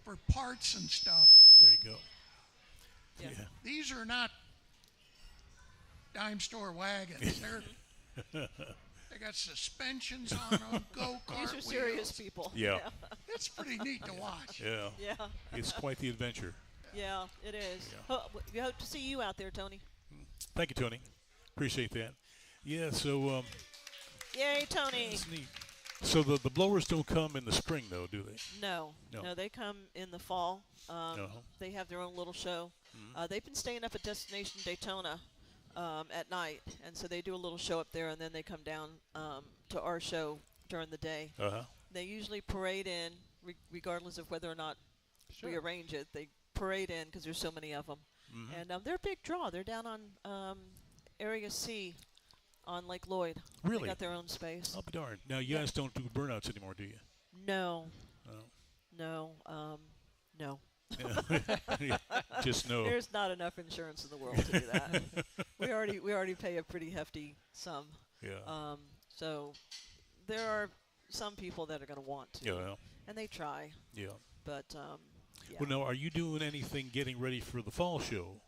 for parts and stuff. There you go. Yeah. These are not dime store wagons. They got suspensions on them, go-kart These are serious wheels. people. Yeah. It's pretty neat to watch. Yeah. Yeah. It's quite the adventure. Yeah, it is. Yeah. We hope to see you out there, Tony. Thank you, Tony. Appreciate that. Yeah, so Yay, Tony. it's neat. So the blowers don't come in the spring, though, do they? No, No. they come in the fall. Uh-huh. They have their own little show. They've been staying up at Destination Daytona at night, and so they do a little show up there, and then they come down to our show during the day. Uh-huh. They usually parade in, regardless of whether or not we arrange it. They parade in because there's so many of them. And they're a big draw. They're down on Area C on Lake Lloyd. Really? They got their own space. I'll be darned. Now, you guys don't do burnouts anymore, do you? No. Oh. No. No. Yeah. Just no. There's not enough insurance in the world to do that. we already pay a pretty hefty sum. Yeah. So there are some people that are going to want to, Yeah. and they try. Yeah. But yeah. Well, now, are you doing anything getting ready for the fall show?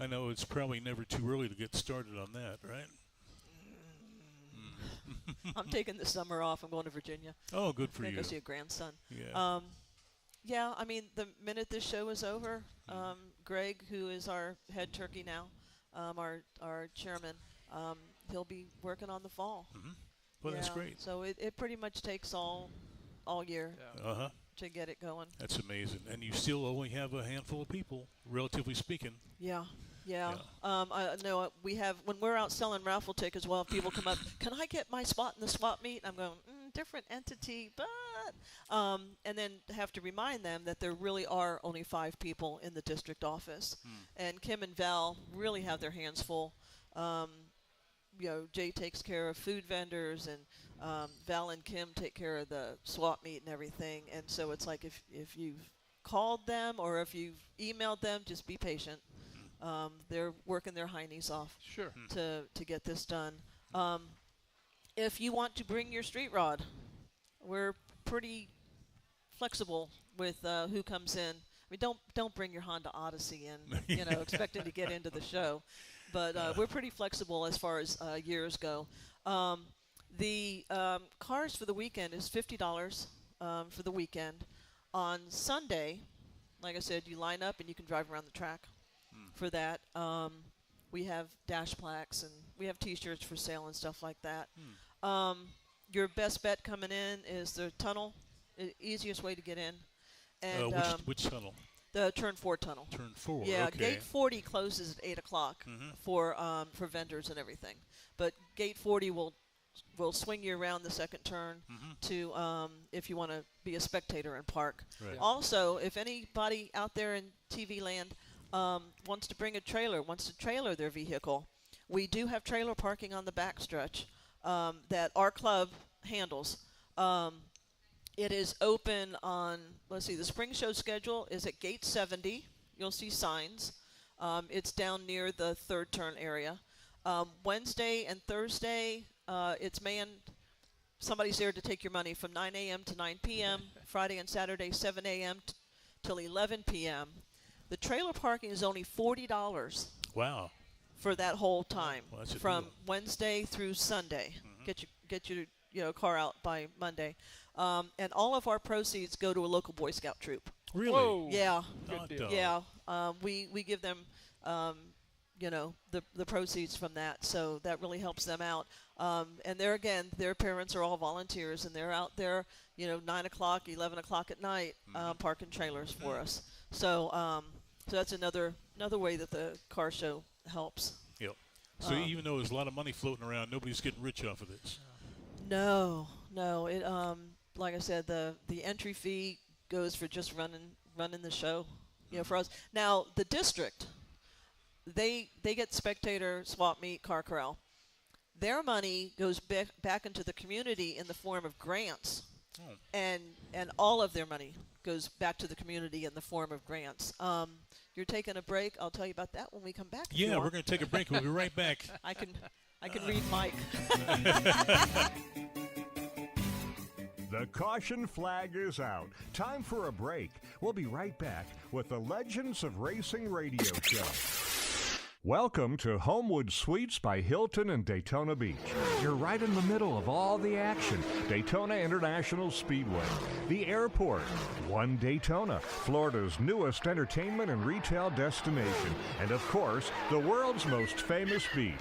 I know it's probably never too early to get started on that, right? I'm taking the summer off. I'm going to Virginia. Oh, good for I'm you. going to go see a grandson. Yeah. Yeah, I mean, the minute this show is over, Greg, who is our head turkey now, our chairman, he'll be working on the fall. Well, that's Yeah, great. So it pretty much takes all year Uh-huh. to get it going. That's amazing. And you still only have a handful of people, relatively speaking. Yeah. I know we have, when we're out selling raffle tickets, well, if people come up, can I get my spot in the swap meet? I'm going, different entity, but, and then have to remind them that there really are only 5 people in the district office. And Kim and Val really have their hands full. Jay takes care of food vendors, and Val and Kim take care of the swap meet and everything. And so it's like if you've called them or if you've emailed them, just be patient. They're working their heinies off to get this done. If you want to bring your street rod, we're pretty flexible with who comes in. I mean, don't bring your Honda Odyssey in, expecting to get into the show. But we're pretty flexible as far as years go. The cars for the weekend is $50 for the weekend. On Sunday, like I said, you line up and you can drive around the track for that. We have dash plaques and we have T-shirts for sale and stuff like that. Your best bet coming in is the tunnel, easiest way to get in. And which tunnel? The Turn 4 tunnel. Turn 4. Yeah, okay. Gate 40 closes at 8 o'clock for vendors and everything. But Gate 40 will swing you around the second turn to if you want to be a spectator and park. Right. Also, if anybody out there in TV land wants to bring a trailer, wants to trailer their vehicle, we do have trailer parking on the backstretch that our club handles. It is open on, let's see, the spring show schedule is at Gate 70. You'll see signs. It's down near the third turn area. Wednesday and Thursday, it's manned. Somebody's there to take your money from 9 a.m. to 9 p.m. Friday and Saturday, 7 a.m. Till 11 p.m. The trailer parking is only $40 Wow. for that whole time, Well, that's a from deal. Wednesday through Sunday. Get your car out by Monday. And all of our proceeds go to a local Boy Scout troop. Really? Whoa. Yeah. Hot Good deal. dog. Yeah, we give them, the proceeds from that, so that really helps them out. And there again, their parents are all volunteers, and they're out there, 9 o'clock, 11 o'clock at night, parking trailers for us. So So that's another way that the car show helps. Yep. So even though there's a lot of money floating around, nobody's getting rich off of this. No. It like I said, the entry fee goes for just running the show. You know, for us. Now the district, they get spectator, swap meet, car corral. Their money goes back into the community in the form of grants, and all of their money goes back to the community in the form of grants. You're taking a break. I'll tell you about that when we come back. Yeah, we're going to take a break. We'll be right back. I can read Mike. The caution flag is out. Time for a break. We'll be right back with the Legends of Racing radio show. Welcome to Homewood Suites by Hilton in Daytona Beach. You're right in the middle of all the action. Daytona International Speedway, the airport, One Daytona, Florida's newest entertainment and retail destination, and of course, the world's most famous beach.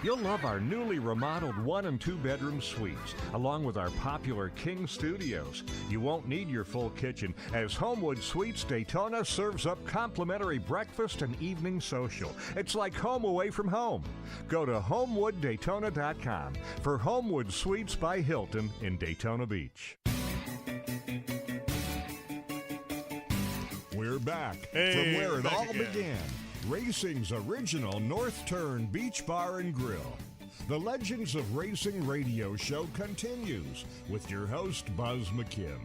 You'll love our newly remodeled 1- and 2-bedroom suites, along with our popular King Studios. You won't need your full kitchen, as Homewood Suites Daytona serves up complimentary breakfast and evening social. It's like home away from home. Go to HomewoodDaytona.com for Homewood Suites by Hilton in Daytona Beach. We're back from where it all began. Racing's original North Turn Beach Bar and Grill. The Legends of Racing radio show continues with your host, Buzz McKim.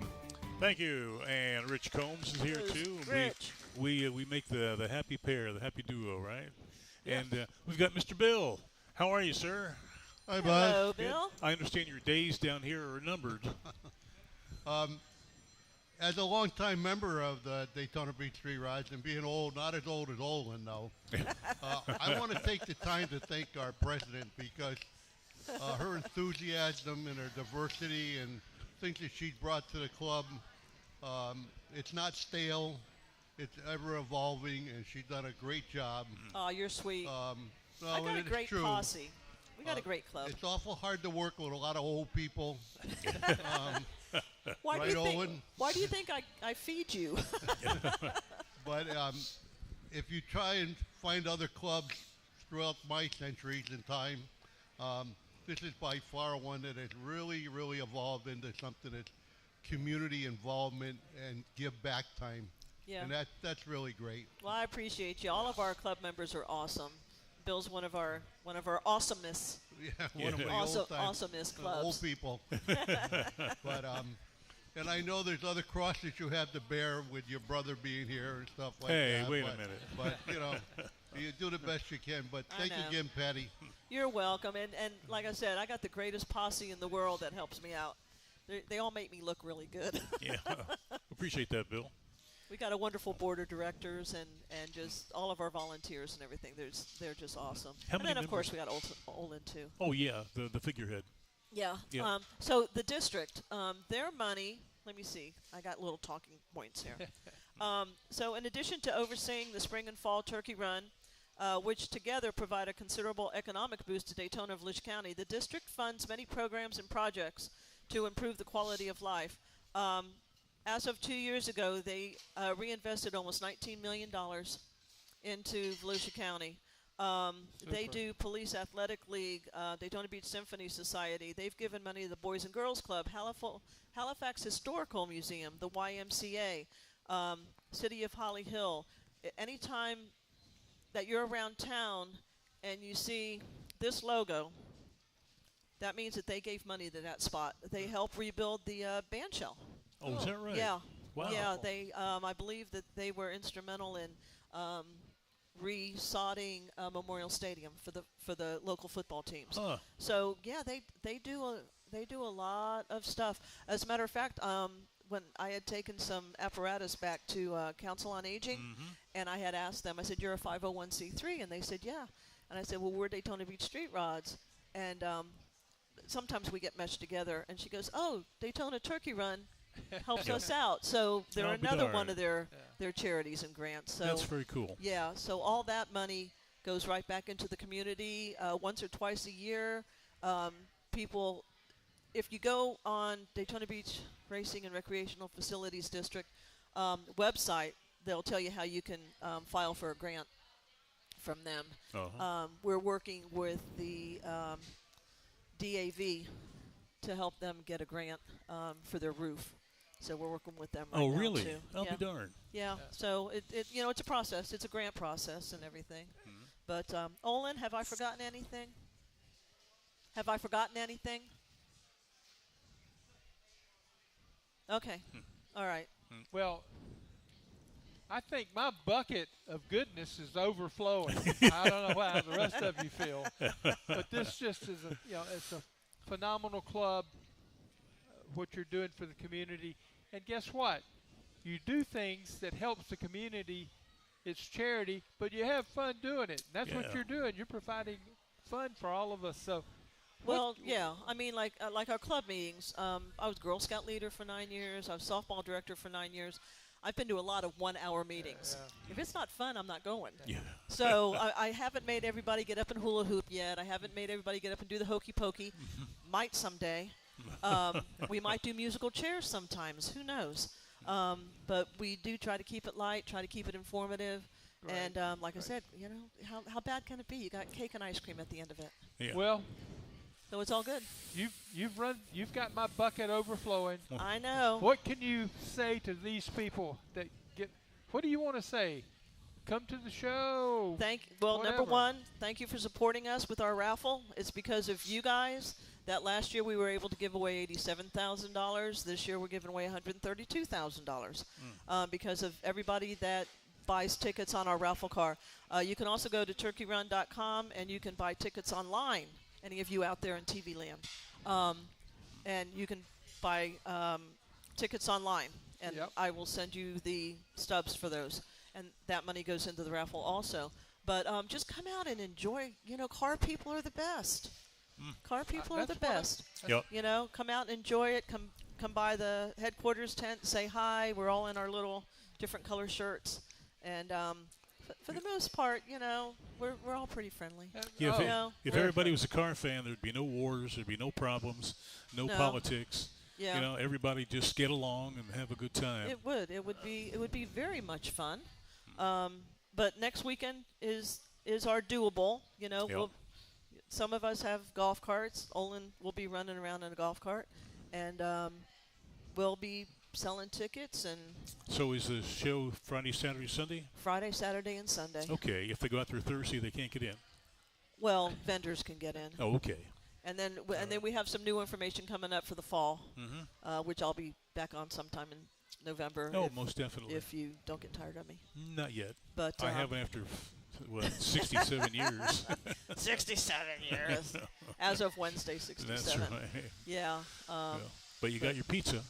Thank you. And Rich Combs is here, too. Rich. We make the happy pair, the happy duo, right? Yeah. And we've got Mr. Bill. How are you, sir? Hi, Buzz. Hello, Bill. I understand your days down here are numbered. As a longtime member of the Daytona Beach Street Rods and being old, not as old as Olin, though, I want to take the time to thank our president because her enthusiasm and her diversity and things that she's brought to the club, it's not stale. It's ever evolving, and she's done a great job. Oh, you're sweet. No, I got and a it's great true. posse. We got a great club. It's awful hard to work with a lot of old people. Why right, do you think? Owen? Why do you think I feed you? But if you try and find other clubs throughout my centuries in time, this is by far one that has really, really evolved into something that's community involvement and give back time. Yeah. And that's really great. Well, I appreciate you. All of our club members are awesome. Bill's one of our awesomeness. Yeah, one of my Awesomest clubs. old people. But and I know there's other crosses you have to bear with your brother being here and stuff like that. Hey, wait a minute. But you know, you do the best you can. But I thank you know. again, Patty. You're welcome. And like I said, I got the greatest posse in the world that helps me out. They all make me look really good. Yeah. Appreciate that, Bill. We got a wonderful board of directors and just all of our volunteers and everything. They're just awesome. How And many then, of course, we members? got Olin, too. Oh, yeah, the figurehead. Yeah. Yeah. So the district, their money, let me see. I got little talking points here. So in addition to overseeing the spring and fall turkey run, which together provide a considerable economic boost to Daytona Volusia County, the district funds many programs and projects to improve the quality of life. As of 2 years ago, they reinvested almost $19 million into Volusia County. They do Police Athletic League, Daytona Beach Symphony Society. They've given money to the Boys and Girls Club, Halifax Historical Museum, the YMCA, City of Holly Hill. Anytime that you're around town and you see this logo, that means that they gave money to that spot. They helped rebuild the band shell. Oh, is that right? Yeah. Wow. Yeah, they. I believe that they were instrumental in resodding Memorial Stadium for the local football teams. Huh. So yeah, they do a lot of stuff. As a matter of fact, when I had taken some apparatus back to Council on Aging, and I had asked them, I said, "You're a 501c3," and they said, "Yeah." And I said, "Well, we're Daytona Beach Street Rods," and sometimes we get meshed together. And she goes, "Oh, Daytona Turkey Run helps us out." So they're I'll be another darned. one of their charities and grants. So That's very cool. yeah, so all that money goes right back into the community once or twice a year. People, if you go on Daytona Beach Racing and Recreational Facilities District website, they'll tell you how you can file for a grant from them. Uh-huh. We're working with the DAV to help them get a grant for their roof. So we're working with them right Oh, now really? too. I'll Yeah. be darned. Yeah. So it's a process. It's a grant process and everything. But Olin, have I forgotten anything? Have I forgotten anything? Okay. All right. Well, I think my bucket of goodness is overflowing. I don't know how the rest of you feel, but this just is it's a phenomenal club. What you're doing for the community, and guess what? You do things that helps the community. It's charity, but you have fun doing it. And that's what Yeah. you're doing. You're providing fun for all of us. So, Well, yeah. I mean, like our club meetings. I was Girl Scout leader for 9 years. I was softball director for 9 years. I've been to a lot of 1-hour meetings. If it's not fun, I'm not going. Yeah. So I haven't made everybody get up and hula hoop yet. I haven't made everybody get up and do the hokey pokey. Might someday. We might do musical chairs sometimes. Who knows? But we do try to keep it light, try to keep it informative. Right. And like I said, how bad can it be? You got cake and ice cream at the end of it. Yeah. well, So it's all good. you've got my bucket overflowing. I know. What can you say to these people that get? What do you want to say? Come to the show. Number whatever. one, thank you for supporting us with our raffle. It's because of you guys that last year we were able to give away $87,000. This year we're giving away $132,000 because of everybody that buys tickets on our raffle car. You can also go to turkeyrun.com and you can buy tickets online, any of you out there in TV land. And you can buy tickets online, and Yep. I will send you the stubs for those. And that money goes into the raffle also. But just come out and enjoy. Car people are the best. Car people are the That's what I- best. Yep. Come out and enjoy it. Come by the headquarters tent, say hi. We're all in our little different color shirts. And for the most part, we're all pretty friendly. Yeah, No. if everybody was a car fan, there'd be no wars, there'd be no problems, no No. politics. Yeah. Everybody just get along and have a good time. It would. It would be very much fun. But next weekend is our doable. Some of us have golf carts. Olin will be running around in a golf cart, and we'll be selling tickets and So is the show Friday, Saturday, Sunday? Friday, Saturday, and Sunday. Okay. If they go out there Thursday, they can't get in. Well, vendors can get in, Oh, okay. and then we have some new information coming up for the fall, Mm-hmm. which I'll be back on sometime in November. Oh, if, most definitely. if you don't get tired of me. Not yet. But I haven't after 67 years. 67 years. As of Wednesday, 67. That's right. Yeah. Yeah. But you got your pizza.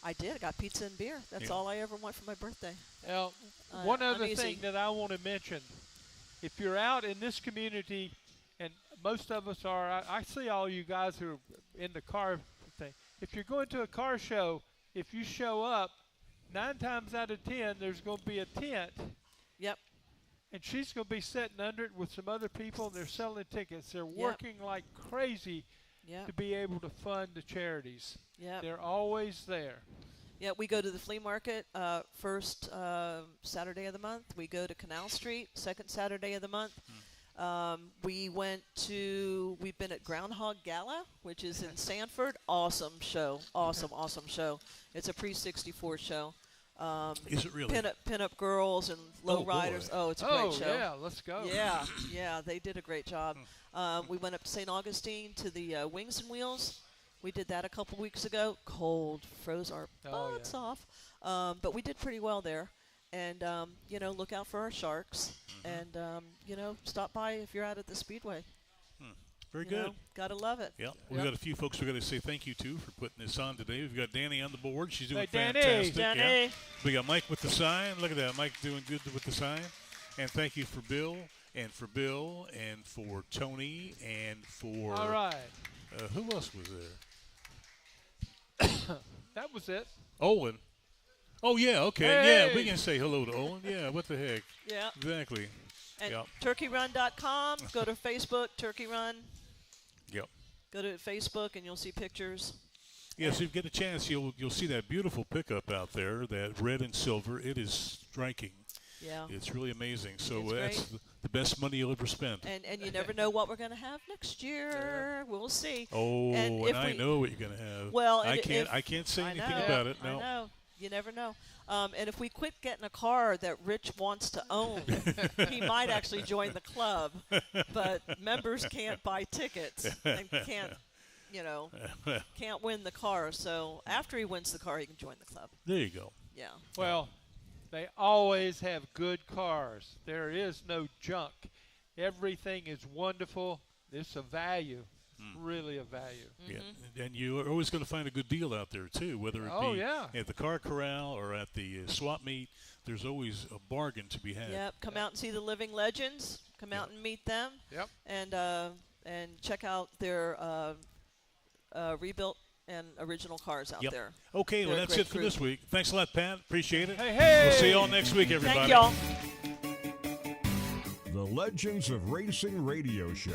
I did. I got pizza and beer. That's Yeah. all I ever want for my birthday. Now, Uh, one I'm other easy. thing that I want to mention, if you're out in this community, and most of us are, I see all you guys who are in the car thing. If you're going to a car show, if you show up, 9 times out of 10, there's going to be a tent, Yep. and she's going to be sitting under it with some other people, and they're selling tickets. They're working like crazy Yep. to be able to fund the charities. Yep. They're always there. Yeah, we go to the flea market first Saturday of the month. We go to Canal Street second Saturday of the month. We've been at Groundhog Gala, which is in Sanford. Awesome show. Awesome show. It's a pre-64 show. Is it really? Pin-up girls and low Oh, boy. riders. Oh, it's a great show. Yeah, let's go. Yeah, they did a great job. We went up to St. Augustine to the Wings and Wheels. We did that a couple weeks ago. Cold, froze our Oh, butts yeah. off. But we did pretty well there. And, look out for our sharks. And, stop by if you're out at the Speedway. Very good. Gotta love it. Yeah, we've got a few folks we've got to say thank you to for putting this on today. We've got Danny on the board. She's doing Hey, Danny. fantastic. Danny. Yeah. We got Mike with the sign. Look at that. Mike doing good with the sign. And thank you for Bill and for Tony and for All right. Who else was there? That was it. Owen. Oh, yeah, okay. Hey. Yeah, we can say hello to Owen. Yeah, what the heck. Yeah. Exactly. And Yep. turkeyrun.com. Go to Facebook, Turkey Run. Yep. Go to Facebook and you'll see pictures. Yeah, so if you get a chance, you'll see that beautiful pickup out there, that red and silver. It is striking. Yeah. It's really amazing. So It's that's great. the best money you'll ever spend. And you never know what we're going to have next year. We'll see. Oh, and and I know what you're going to have. Well, I and can't say I anything know, about it. I No. know. You never know. And if we quit getting a car that Rich wants to own, he might actually join the club. But members can't buy tickets and can't, can't win the car. So after he wins the car, he can join the club. There you go. Yeah. Well, they always have good cars. There is no junk. Everything is wonderful. It's a value, really a value. Yeah, and you're always going to find a good deal out there too, whether it be at the car corral or at the swap meet. There's always a bargain to be had. Yep. Come out and see the living legends. Come out and meet them. Yep. And check out their rebuilt and original cars out there. Okay, well, They're a that's great it for group. this week. Thanks a lot, Pat. Appreciate it. Hey! We'll see you all next week, everybody. Thank y'all. The Legends of Racing radio show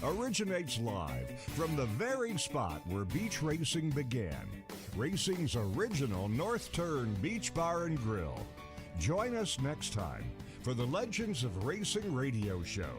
originates live from the very spot where beach racing began. Racing's original North Turn Beach Bar and Grill. Join us next time for the Legends of Racing radio show.